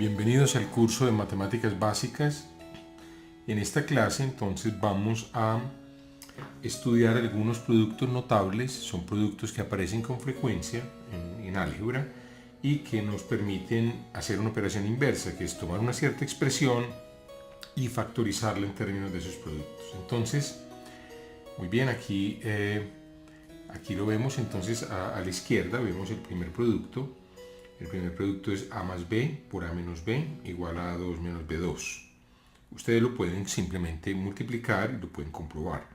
Bienvenidos al curso de Matemáticas Básicas. En esta clase entonces vamos a estudiar algunos productos notables. Son productos que aparecen con frecuencia en álgebra y que nos permiten hacer una operación inversa, que es tomar una cierta expresión y factorizarla en términos de esos productos. Entonces, muy bien, aquí lo vemos. Entonces a la izquierda vemos el primer producto. El primer producto es a más b por a menos b igual a 2 menos b2. Ustedes lo pueden simplemente multiplicar y lo pueden comprobar.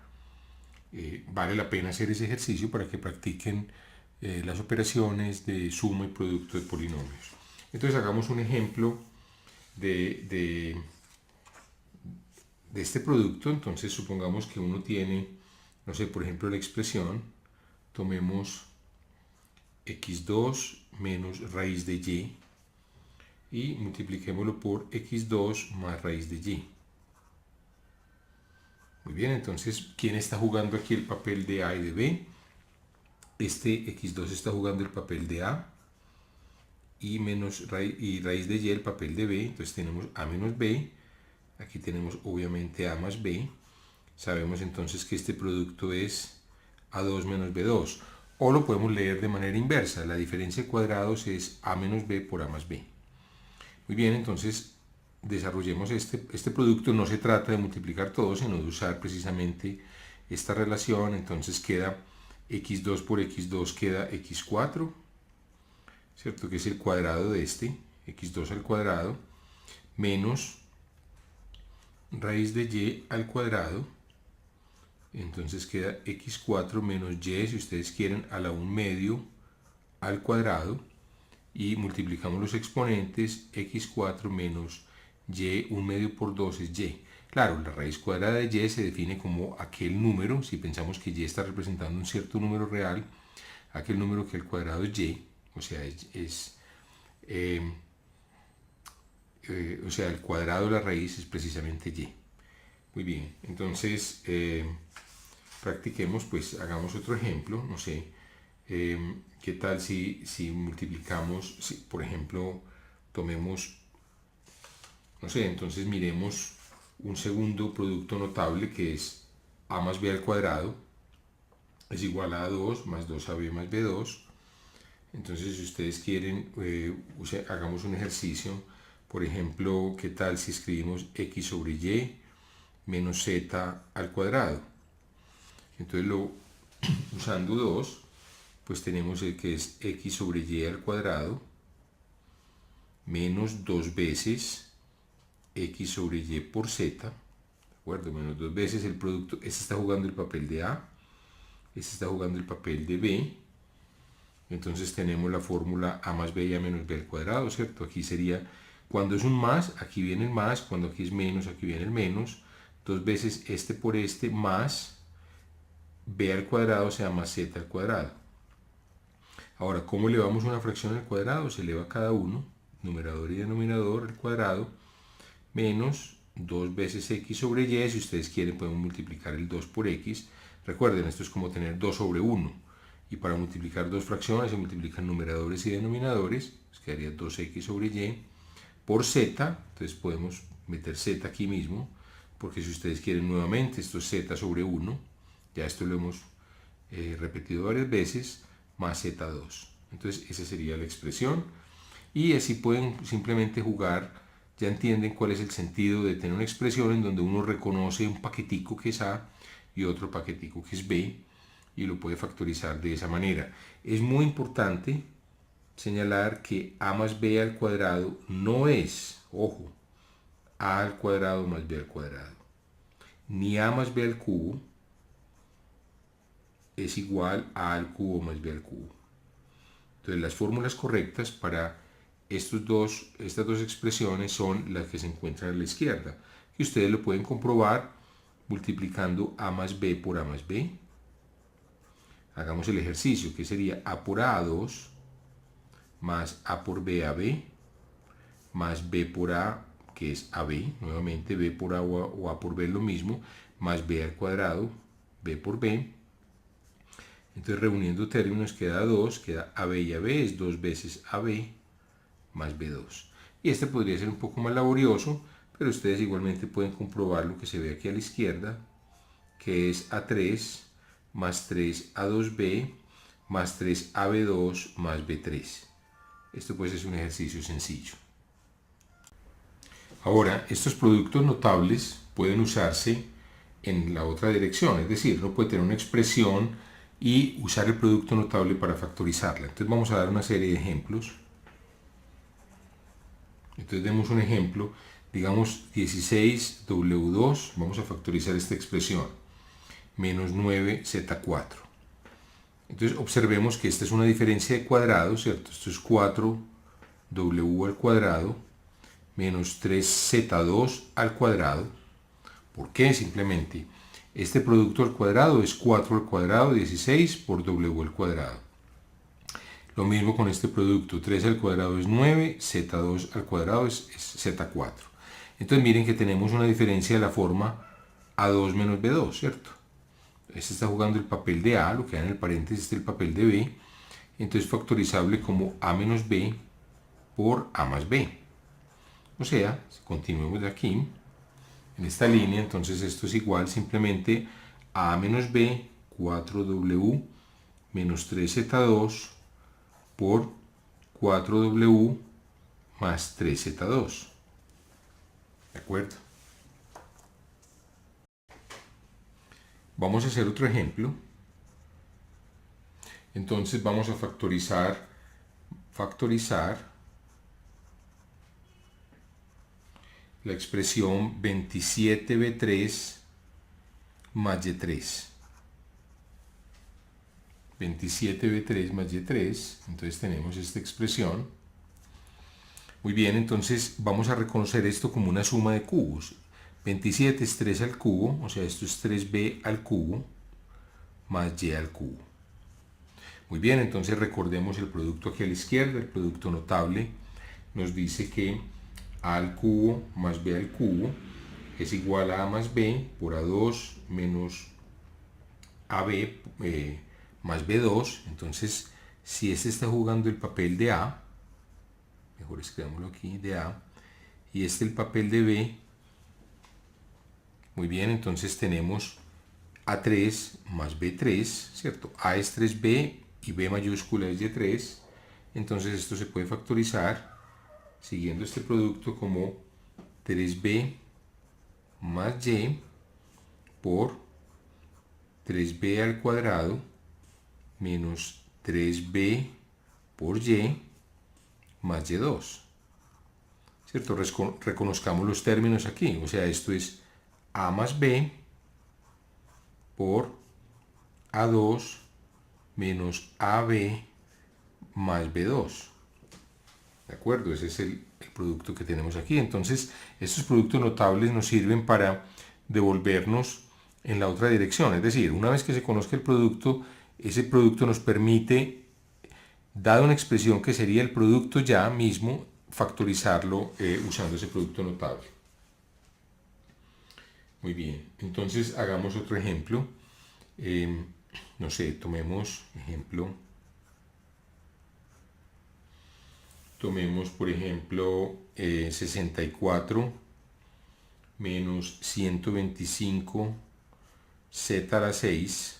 Vale la pena hacer ese ejercicio para que practiquen las operaciones de suma y producto de polinomios. Entonces hagamos un ejemplo de este producto. Entonces supongamos que uno tiene, no sé, por ejemplo la expresión, tomemos x2 menos raíz de y y multipliquémoslo por x2 más raíz de y. Muy bien, entonces, ¿quién está jugando aquí el papel de a y de b? Este x2 está jugando el papel de a y raíz de y el papel de b. Entonces tenemos a menos b, aquí tenemos obviamente a más b. Sabemos entonces que este producto es a2 menos b2, o lo podemos leer de manera inversa. La diferencia de cuadrados es a menos b por a más b. Muy bien, entonces desarrollemos este producto. No se trata de multiplicar todo, sino de usar precisamente esta relación. Entonces queda x2 por x2 queda x4, ¿cierto? Que es el cuadrado de este, x2 al cuadrado, menos raíz de y al cuadrado. Entonces queda x4 menos y, si ustedes quieren, a la 1 medio al cuadrado. Y multiplicamos los exponentes, x4 menos y 1 medio por 2 es y. Claro, la raíz cuadrada de y se define como aquel número, si pensamos que y está representando un cierto número real, aquel número que el cuadrado es y, o sea, el cuadrado de la raíz es precisamente y. Muy bien, entonces practiquemos, pues hagamos otro ejemplo, no sé. ¿Qué tal si multiplicamos, por ejemplo, tomemos, no sé, entonces miremos un segundo producto notable que es a más b al cuadrado es igual a 2 más 2ab más b2. Entonces, si ustedes quieren, hagamos un ejercicio. Por ejemplo, ¿qué tal si escribimos x sobre y menos z al cuadrado? Entonces, usando 2, pues tenemos el que es x sobre y al cuadrado menos 2 veces x sobre y por z, ¿de acuerdo? Menos 2 veces el producto. Este está jugando el papel de a, este está jugando el papel de b. Entonces tenemos la fórmula a más b y a menos b al cuadrado, ¿cierto? Aquí sería, cuando es un más, aquí viene el más, cuando aquí es menos, aquí viene el menos. 2 veces este por este más b al cuadrado, o sea, más z al cuadrado. Ahora, ¿cómo elevamos una fracción al cuadrado? Se eleva cada uno, numerador y denominador al cuadrado, menos 2 veces x sobre y. Si ustedes quieren, pueden multiplicar el 2 por x. Recuerden, esto es como tener 2 sobre 1. Y para multiplicar dos fracciones se multiplican numeradores y denominadores. Pues quedaría 2x sobre y por z. Entonces podemos meter z aquí mismo, porque si ustedes quieren nuevamente, esto es z sobre 1. Ya esto lo hemos repetido varias veces, más z2. Entonces esa sería la expresión. Y así pueden simplemente jugar. Ya entienden cuál es el sentido de tener una expresión en donde uno reconoce un paquetico que es a y otro paquetico que es b, y lo puede factorizar de esa manera. Es muy importante señalar que a más b al cuadrado no es, ojo, a al cuadrado más b al cuadrado, ni a más b al cubo es igual a al cubo más b al cubo. Entonces las fórmulas correctas para estas dos expresiones son las que se encuentran a la izquierda, y ustedes lo pueden comprobar multiplicando a más b por a más b. Hagamos el ejercicio, que sería a por a 2 más a por b a b más b por a, que es ab, nuevamente b por a o a por b es lo mismo, más b al cuadrado, b por b. Entonces, reuniendo términos, queda 2, queda ab y ab, es 2 veces ab más b2. y este podría ser un poco más laborioso, pero ustedes igualmente pueden comprobar lo que se ve aquí a la izquierda, que es A3 más 3A2B más 3AB2 más B3. Esto pues es un ejercicio sencillo. Ahora, estos productos notables pueden usarse en la otra dirección, es decir, uno puede tener una expresión y usar el producto notable para factorizarla. Entonces vamos a dar una serie de ejemplos. Entonces demos un ejemplo, digamos 16W2, vamos a factorizar esta expresión, menos 9Z4. Entonces observemos que esta es una diferencia de cuadrados, ¿cierto? Esto es 4W al cuadrado menos 3Z2 al cuadrado. ¿Por qué? Simplemente este producto al cuadrado es 4 al cuadrado, 16 por W al cuadrado. Lo mismo con este producto, 3 al cuadrado es 9, Z2 al cuadrado es Z4. Entonces miren que tenemos una diferencia de la forma A2 menos B2, ¿cierto? Este está jugando el papel de A, lo que da en el paréntesis es el papel de B. Entonces factorizable como A menos B por A más B. O sea, si continuemos de aquí, en esta línea, entonces esto es igual simplemente a menos B, 4W menos 3Z2 por 4W más 3Z2. ¿De acuerdo? Vamos a hacer otro ejemplo. Entonces vamos a factorizar la expresión 27B3 más Y3. 27B3 más Y3, entonces tenemos esta expresión. Muy bien, entonces vamos a reconocer esto como una suma de cubos. 27 es 3 al cubo, o sea, esto es 3B al cubo más Y al cubo. Muy bien, entonces recordemos el producto aquí a la izquierda, el producto notable nos dice que A al cubo más B al cubo es igual a A más B por A2 menos AB más B2. Entonces, si este está jugando el papel de A, mejor escribámoslo aquí, de A, y este el papel de B, muy bien, entonces tenemos A3 más B3, ¿cierto? A es 3B y B mayúscula es Y3, entonces esto se puede factorizar siguiendo este producto como 3B más Y por 3B al cuadrado menos 3B por Y más Y2. ¿Cierto? Reconozcamos los términos aquí. O sea, esto es A más B por A2 menos AB más B2. ¿De acuerdo? Ese es el producto que tenemos aquí. Entonces, estos productos notables nos sirven para devolvernos en la otra dirección. Es decir, una vez que se conozca el producto, ese producto nos permite, dada una expresión que sería el producto ya mismo, factorizarlo usando ese producto notable. Muy bien, entonces hagamos otro ejemplo. No sé, tomemos por ejemplo 64 menos 125 z a la 6.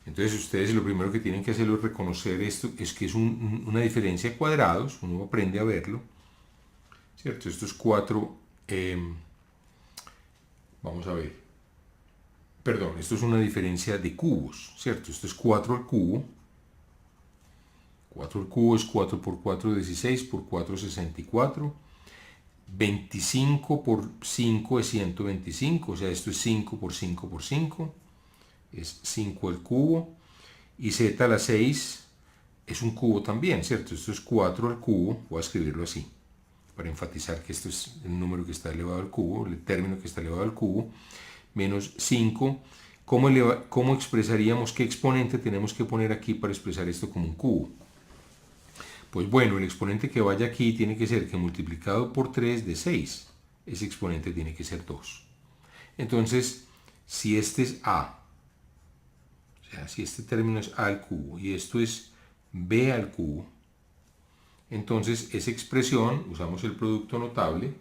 Entonces ustedes lo primero que tienen que hacer es reconocer esto, es que es una diferencia de cuadrados, uno aprende a verlo, ¿cierto? Esto es 4, vamos a ver, perdón, esto es una diferencia de cubos, ¿cierto? Esto es 4 al cubo. 4 al cubo es 4 por 4, 16 por 4, 64. 25 por 5 es 125, o sea, esto es 5 por 5 por 5, es 5 al cubo. Y z a la 6 es un cubo también, ¿cierto? Esto es 4 al cubo, voy a escribirlo así, para enfatizar que esto es el número que está elevado al cubo, el término que está elevado al cubo, menos 5. ¿Cómo expresaríamos qué exponente tenemos que poner aquí para expresar esto como un cubo? Pues bueno, el exponente que vaya aquí tiene que ser que multiplicado por 3 de 6. Ese exponente tiene que ser 2. Entonces, si este es A, o sea, si este término es A al cubo y esto es B al cubo, Entonces esa expresión, usamos el producto notable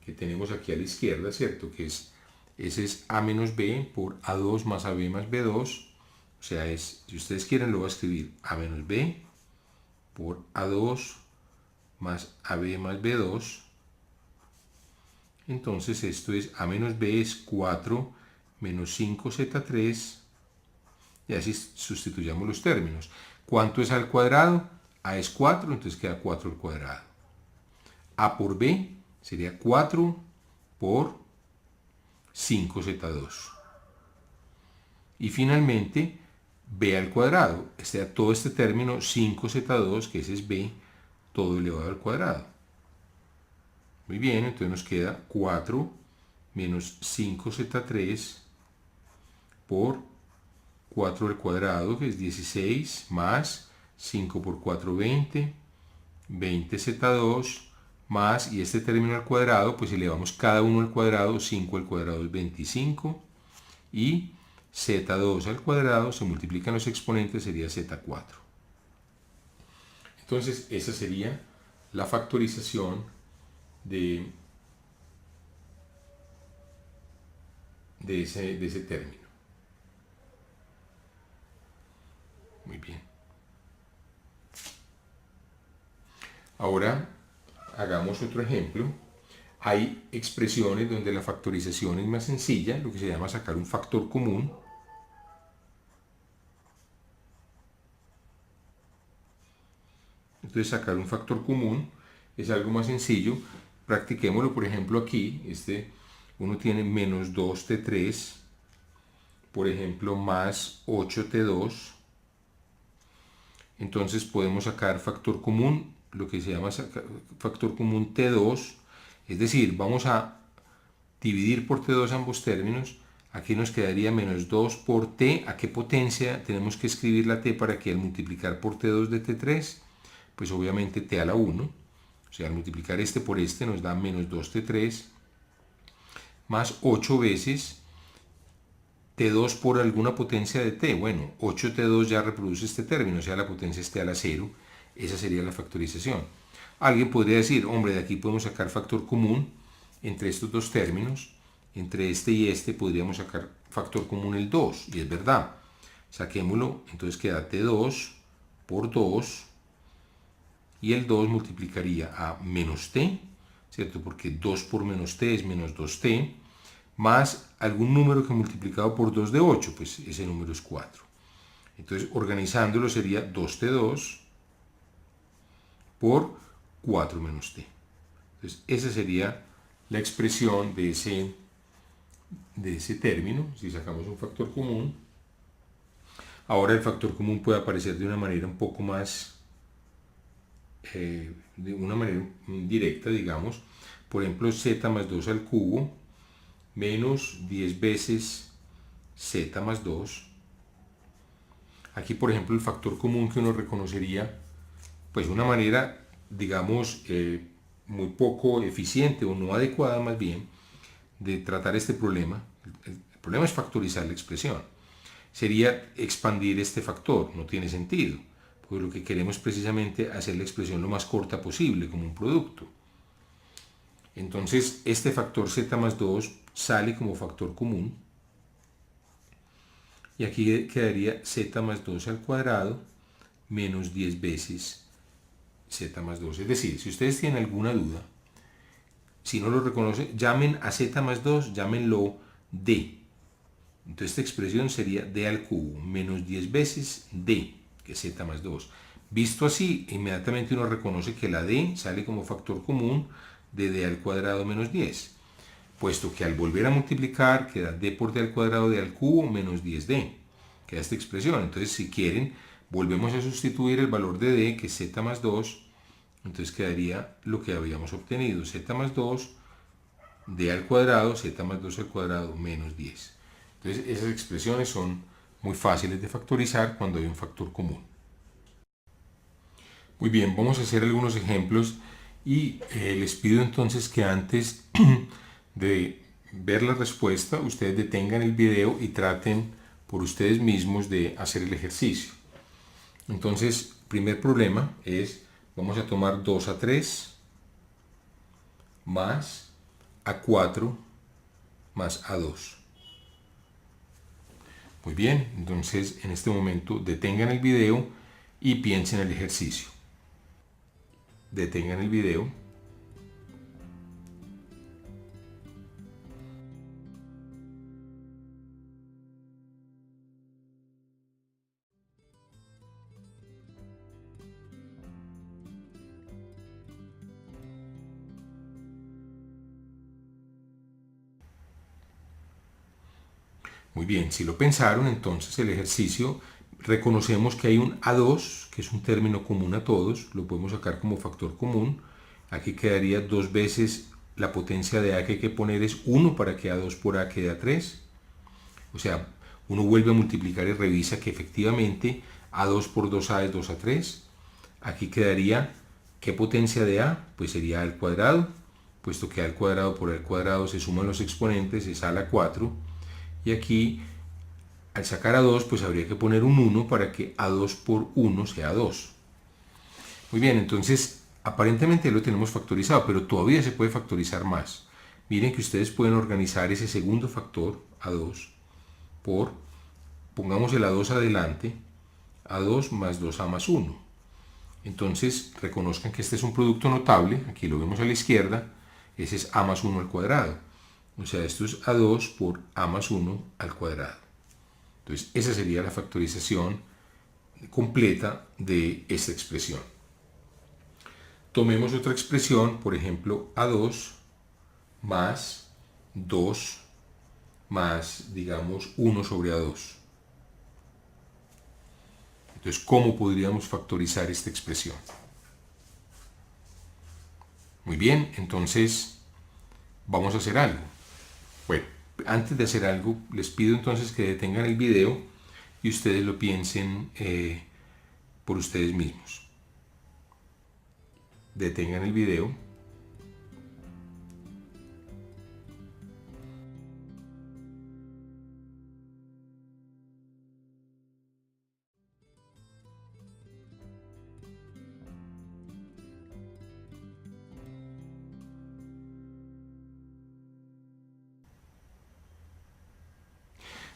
que tenemos aquí a la izquierda, ¿cierto? Que es, ese es a menos b por a2 más ab más b2. O sea, es, si ustedes quieren, lo voy a escribir a menos b por a2 más ab más b2. Entonces esto es a menos b es 4 menos 5z3. Y así sustituyamos los términos. ¿Cuánto es a al cuadrado? A es 4, entonces queda 4 al cuadrado. A por b sería 4 por 5z2. Y finalmente, b al cuadrado. Todo este término 5z2, que ese es b, todo elevado al cuadrado. Muy bien, entonces nos queda 4 menos 5z3 por 4 al cuadrado, que es 16, más 5 por 4, 20, 20z2, más, y este término al cuadrado, pues elevamos cada uno al cuadrado, 5 al cuadrado es 25, y z2 al cuadrado, se multiplican los exponentes, sería z4. Entonces, esa sería la factorización de ese término. Muy bien. Ahora hagamos otro ejemplo. Hay expresiones donde la factorización es más sencilla, lo que se llama sacar un factor común. Entonces sacar un factor común es algo más sencillo. Practiquémoslo, por ejemplo, aquí. Uno tiene menos 2t3, por ejemplo, más 8t2. Entonces podemos sacar factor común, lo que se llama factor común t2. Es decir, vamos a dividir por t2 ambos términos. Aquí nos quedaría menos 2 por t. ¿A qué potencia tenemos que escribir la t para que al multiplicar por t2 de t3? Pues obviamente t a la 1. O sea, al multiplicar este por este nos da menos 2t3 más 8 veces t2 por alguna potencia de t. Bueno, 8t2 ya reproduce este término, o sea, la potencia es t a la 0. Esa sería la factorización. Alguien podría decir, hombre, de aquí podemos sacar factor común entre estos dos términos. Entre este y este podríamos sacar factor común el 2, y es verdad. Saquémoslo, entonces queda t2 por 2, y el 2 multiplicaría a menos t, ¿cierto? Porque 2 por menos t es menos 2t, más algún número que multiplicado por 2 de 8, pues ese número es 4. Entonces, organizándolo sería 2t2 por 4 menos t. Entonces, esa sería la expresión de ese término, si sacamos un factor común. Ahora el factor común puede aparecer de una manera un poco más, de una manera directa, digamos. Por ejemplo, z más 2 al cubo menos 10 veces z más 2. Aquí, por ejemplo, el factor común que uno reconocería, pues una manera, digamos, muy poco eficiente o no adecuada más bien, de tratar este problema. El problema es factorizar la expresión. Sería expandir este factor, no tiene sentido, porque lo que queremos es precisamente hacer la expresión lo más corta posible, como un producto. Entonces, este factor z más 2 sale como factor común, y aquí quedaría z más 2 al cuadrado menos 10 veces z más 2. Es decir, si ustedes tienen alguna duda, si no lo reconocen, llamen a z más 2, llámenlo d. Entonces esta expresión sería d al cubo menos 10 veces d, que es z más 2. Visto así, inmediatamente uno reconoce que la d sale como factor común de d al cuadrado menos 10, puesto que al volver a multiplicar queda d por d al cuadrado d al cubo menos 10d, queda esta expresión. Entonces, si quieren, volvemos a sustituir el valor de d, que es z más 2, entonces quedaría lo que habíamos obtenido, z más 2, d al cuadrado, z más 2 al cuadrado menos 10. Entonces, esas expresiones son muy fáciles de factorizar cuando hay un factor común. Muy bien, vamos a hacer algunos ejemplos y les pido entonces que antes de ver la respuesta, ustedes detengan el video y traten por ustedes mismos de hacer el ejercicio. Entonces, primer problema es, vamos a tomar 2a3 más a4 más a2. Muy bien, entonces en este momento detengan el video y piensen el ejercicio. Detengan el video. Muy bien, si lo pensaron, entonces el ejercicio, reconocemos que hay un A2, que es un término común a todos, lo podemos sacar como factor común. Aquí quedaría 2 veces la potencia de A que hay que poner es 1 para que A2 por A quede a 3. O sea, uno vuelve a multiplicar y revisa que efectivamente A2 por 2A es 2A3. Aquí quedaría, ¿qué potencia de A? Pues sería A al cuadrado, puesto que A al cuadrado por A al cuadrado se suman los exponentes, es A a la 4. Y aquí, al sacar a 2, pues habría que poner un 1 para que A2 por 1 sea 2. Muy bien, entonces, aparentemente lo tenemos factorizado, pero todavía se puede factorizar más. Miren que ustedes pueden organizar ese segundo factor, A2, por, pongamos el A2 adelante, A2 más 2A más 1. Entonces, reconozcan que este es un producto notable, aquí lo vemos a la izquierda, ese es A más 1 al cuadrado. O sea, esto es A2 por A más 1 al cuadrado. Entonces, esa sería la factorización completa de esta expresión. Tomemos otra expresión, por ejemplo, A2 más 2 más, digamos, 1 sobre A2. Entonces, ¿cómo podríamos factorizar esta expresión? Muy bien, entonces vamos a hacer algo. Bueno, antes de hacer algo, les pido entonces que detengan el video y ustedes lo piensen por ustedes mismos. Detengan el video.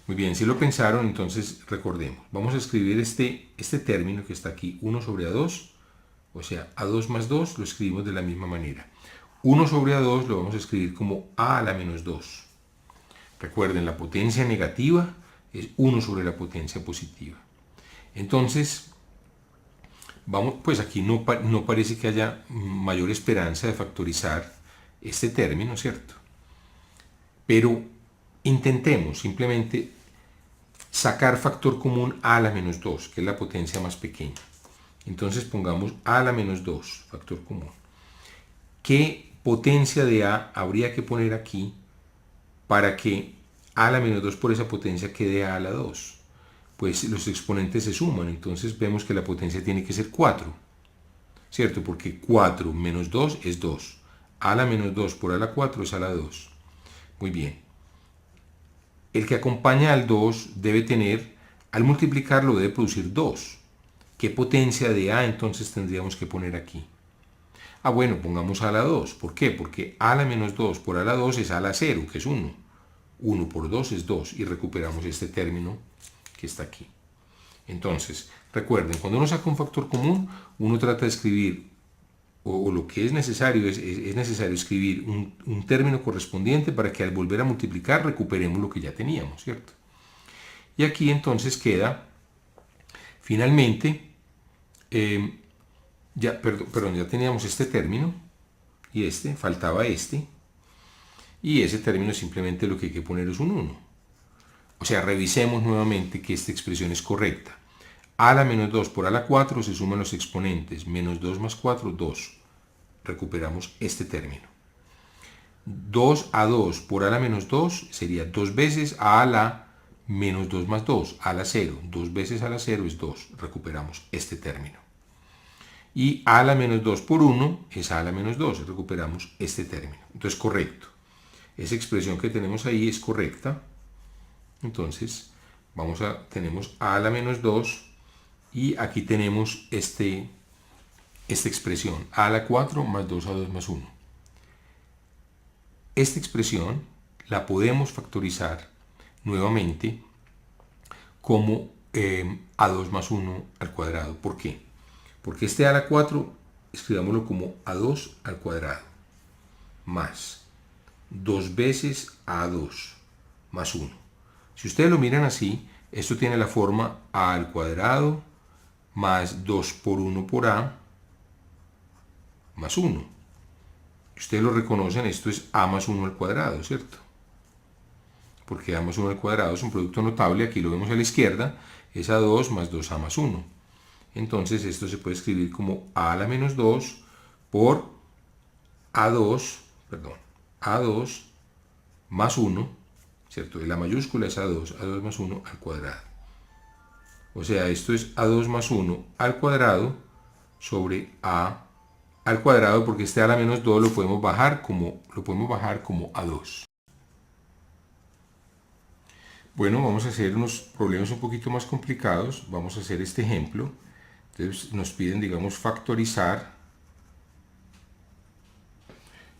Muy bien, si lo pensaron, entonces recordemos. Vamos a escribir este término que está aquí, 1 sobre A2, o sea, A2 más 2 lo escribimos de la misma manera. 1 sobre A2 lo vamos a escribir como A a la menos 2. Recuerden, la potencia negativa es 1 sobre la potencia positiva. Entonces, vamos, pues aquí no parece que haya mayor esperanza de factorizar este término, ¿cierto? Pero intentemos simplemente sacar factor común A a la menos 2, que es la potencia más pequeña. Entonces pongamos A a la menos 2, factor común. ¿Qué potencia de A habría que poner aquí para que A a la menos 2 por esa potencia quede A a la 2? Pues los exponentes se suman, entonces vemos que la potencia tiene que ser 4, ¿cierto? Porque 4 menos 2 es 2. A a la menos 2 por A a la 4 es A a la 2. Muy bien. El que acompaña al 2 debe tener, al multiplicarlo debe producir 2. ¿Qué potencia de A entonces tendríamos que poner aquí? Ah, bueno, pongamos A a la 2. ¿Por qué? Porque A a la menos 2 por A a la 2 es A a la 0, que es 1. 1 por 2 es 2 y recuperamos este término que está aquí. Entonces, recuerden, cuando uno saca un factor común, uno trata de escribir, o lo que es necesario, es necesario escribir un término correspondiente para que al volver a multiplicar recuperemos lo que ya teníamos, ¿cierto? Y aquí entonces queda, finalmente, ya teníamos este término, y faltaba este, y ese término simplemente lo que hay que poner es un 1. O sea, revisemos nuevamente que esta expresión es correcta. A a la menos 2 por A a la 4 se suman los exponentes. Menos 2 más 4, 2. Recuperamos este término. 2A2 por A a la menos 2 sería 2 veces A a la menos 2 más 2, A a la 0. 2 veces A a la 0 es 2. Recuperamos este término. Y A a la menos 2 por 1 es A a la menos 2. Recuperamos este término. Entonces, correcto. Esa expresión que tenemos ahí es correcta. Entonces, tenemos A a la menos 2 y aquí tenemos este esta expresión, a a la 4 más 2a2 más 1. Esta expresión la podemos factorizar nuevamente como a2 más 1 al cuadrado. ¿Por qué? Porque este a a la 4, escribámoslo como a2 al cuadrado, más 2 veces a2 más 1. Si ustedes lo miran así, esto tiene la forma a al cuadrado más 2 por 1 por a más 1. Ustedes lo reconocen, esto es a más 1 al cuadrado, ¿cierto? Porque a más 1 al cuadrado es un producto notable, aquí lo vemos a la izquierda, es a2 más 2a más 1. Entonces esto se puede escribir como a a la menos 2 por a2 más 1, ¿cierto? Y la mayúscula es a2 más 1 al cuadrado. O sea, esto es a2 más 1 al cuadrado sobre a al cuadrado, porque este a la menos 2 lo podemos bajar como a2. Bueno, vamos a hacer unos problemas un poquito más complicados. Vamos a hacer este ejemplo. Entonces nos piden, digamos, factorizar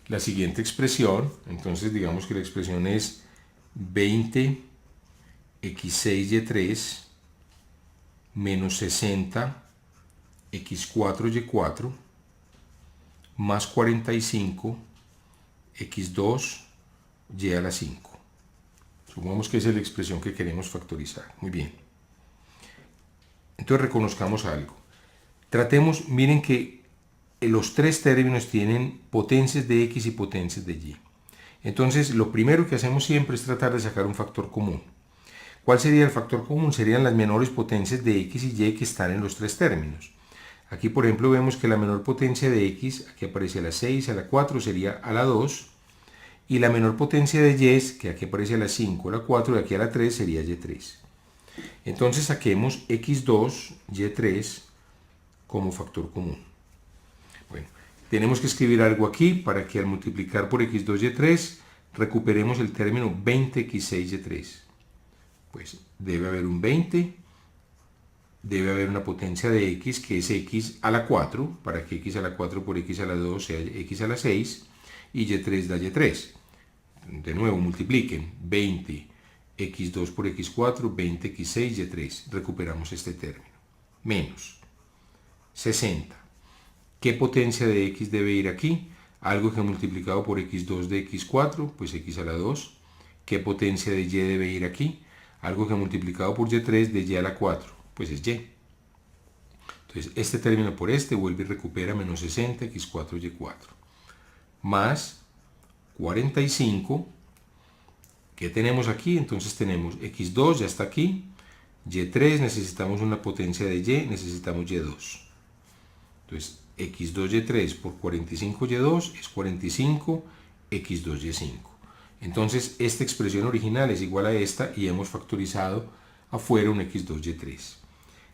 la siguiente expresión. Entonces digamos que la expresión es 20x6y3 menos 60x4y4 más 45x2y a la 5. Supongamos que esa es la expresión que queremos factorizar. Muy bien. Entonces reconozcamos algo. Tratemos, miren que los tres términos tienen potencias de x y potencias de y. Entonces lo primero que hacemos siempre es tratar de sacar un factor común. ¿Cuál sería el factor común? Serían las menores potencias de x y y que están en los tres términos. Aquí por ejemplo vemos que la menor potencia de x, aquí aparece a la 6, a la 4 sería a la 2. Y la menor potencia de y, que aquí aparece a la 5, a la 4 y aquí a la 3 sería y3. Entonces saquemos x2, y3 como factor común. Bueno, tenemos que escribir algo aquí para que al multiplicar por x2, y3 recuperemos el término 20x6, y3. Pues debe haber un 20, debe haber una potencia de x que es x a la 4, para que x a la 4 por x a la 2 sea x a la 6, y y3 da y3. De nuevo, multipliquen 20 x2 por x4, 20 x6, y3. Recuperamos este término. Menos 60. ¿Qué potencia de x debe ir aquí? Algo que multiplicado por x2 de x4, pues x a la 2. ¿Qué potencia de y debe ir aquí? Algo que multiplicado por y3 de y a la 4, pues es y. Entonces, este término por este vuelve y recupera menos 60 x4 y4. Más 45. ¿Qué tenemos aquí? Entonces tenemos x2, ya está aquí. y3, necesitamos una potencia de y, necesitamos y2. Entonces, x2, y3 por 45, y2 es 45, x2, y5. Entonces, esta expresión original es igual a esta y hemos factorizado afuera un x2, y3.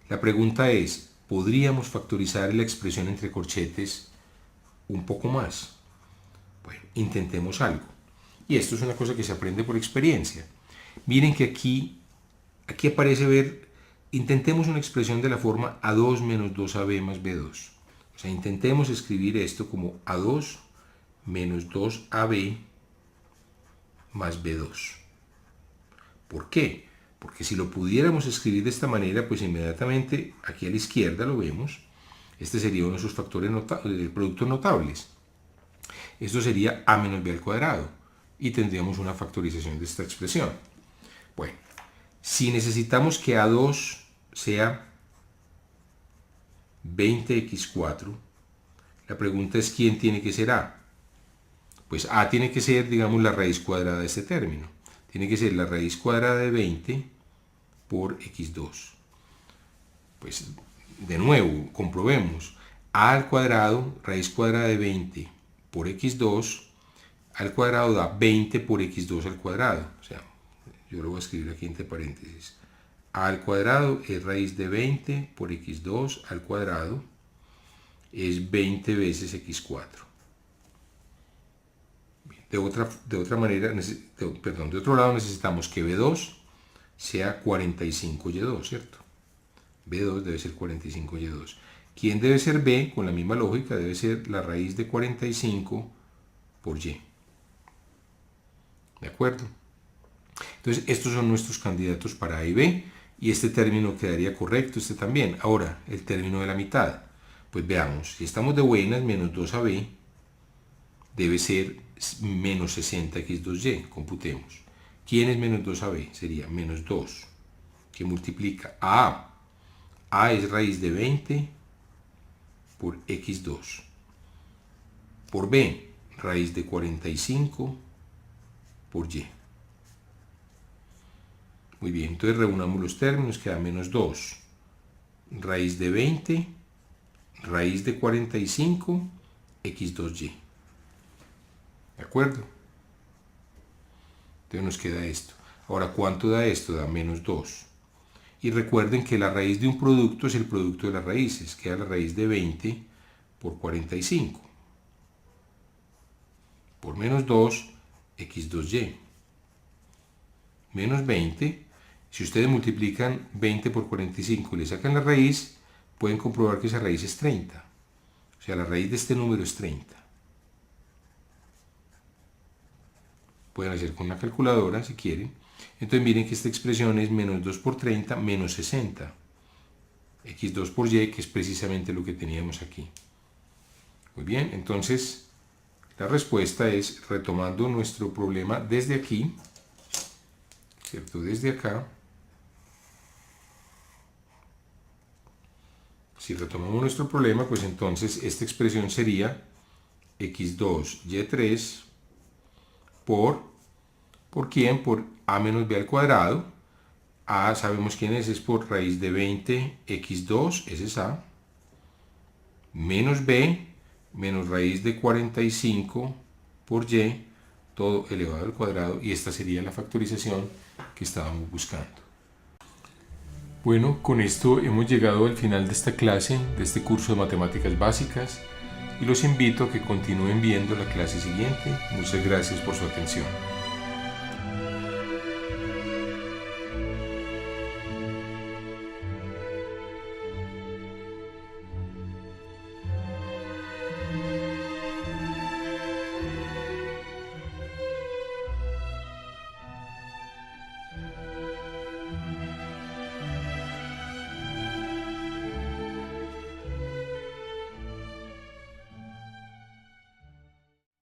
La pregunta es, ¿podríamos factorizar la expresión entre corchetes un poco más? Bueno, intentemos algo. Y esto es una cosa que se aprende por experiencia. Miren que aquí aparece intentemos una expresión de la forma a2 menos 2ab más b2. O sea, intentemos escribir esto como a2 menos 2ab más b2. ¿Por qué? Porque si lo pudiéramos escribir de esta manera, pues inmediatamente aquí a la izquierda lo vemos. Este sería uno de sus factores productos notables. Esto sería a menos b al cuadrado. Y tendríamos una factorización de esta expresión. Bueno, si necesitamos que a2 sea 20x4, la pregunta es ¿quién tiene que ser a? Pues a tiene que ser, digamos, la raíz cuadrada de este término. Tiene que ser la raíz cuadrada de 20 por x2. Pues, de nuevo, comprobemos. A al cuadrado, raíz cuadrada de 20 por x2, al cuadrado da 20 por x2 al cuadrado. O sea, yo lo voy a escribir aquí entre paréntesis. A al cuadrado es raíz de 20 por x2 al cuadrado. Es 20 veces x4. De otro lado necesitamos que b2 sea 45y2, ¿cierto? b2 debe ser 45y2. ¿Quién debe ser b? Con la misma lógica debe ser la raíz de 45 por y. ¿De acuerdo? Entonces estos son nuestros candidatos para a y b, y este término quedaría correcto, este también. Ahora, el término de la mitad. Pues veamos, si estamos de buenas, menos 2ab debe ser menos 60x2y, computemos. ¿Quién es menos 2ab? Sería menos 2, que multiplica a a. A es raíz de 20 por x2. Por b, raíz de 45 por y. Muy bien, entonces reunamos los términos, queda menos 2, raíz de 20, raíz de 45, x2y. ¿De acuerdo? Entonces nos queda esto. Ahora, ¿cuánto da esto? Da menos 2. Y recuerden que la raíz de un producto es el producto de las raíces. Queda la raíz de 20 por 45. Por menos 2, x2y. Menos 20. Si ustedes multiplican 20 por 45 y le sacan la raíz, pueden comprobar que esa raíz es 30. O sea, la raíz de este número es 30. Pueden hacer con una calculadora si quieren. Entonces miren que esta expresión es menos 2 por 30 menos 60. x2 por y, que es precisamente lo que teníamos aquí. Muy bien, entonces la respuesta es, retomando nuestro problema desde aquí, ¿cierto? Desde acá. Si retomamos nuestro problema, pues entonces esta expresión sería x2 y3 ¿por quién? Por a menos b al cuadrado. A sabemos quién es por raíz de 20 x2, ese es a, menos b, menos raíz de 45 por y, todo elevado al cuadrado, y esta sería la factorización que estábamos buscando. Bueno, con esto hemos llegado al final de esta clase, de este curso de matemáticas básicas, y los invito a que continúen viendo la clase siguiente. Muchas gracias por su atención.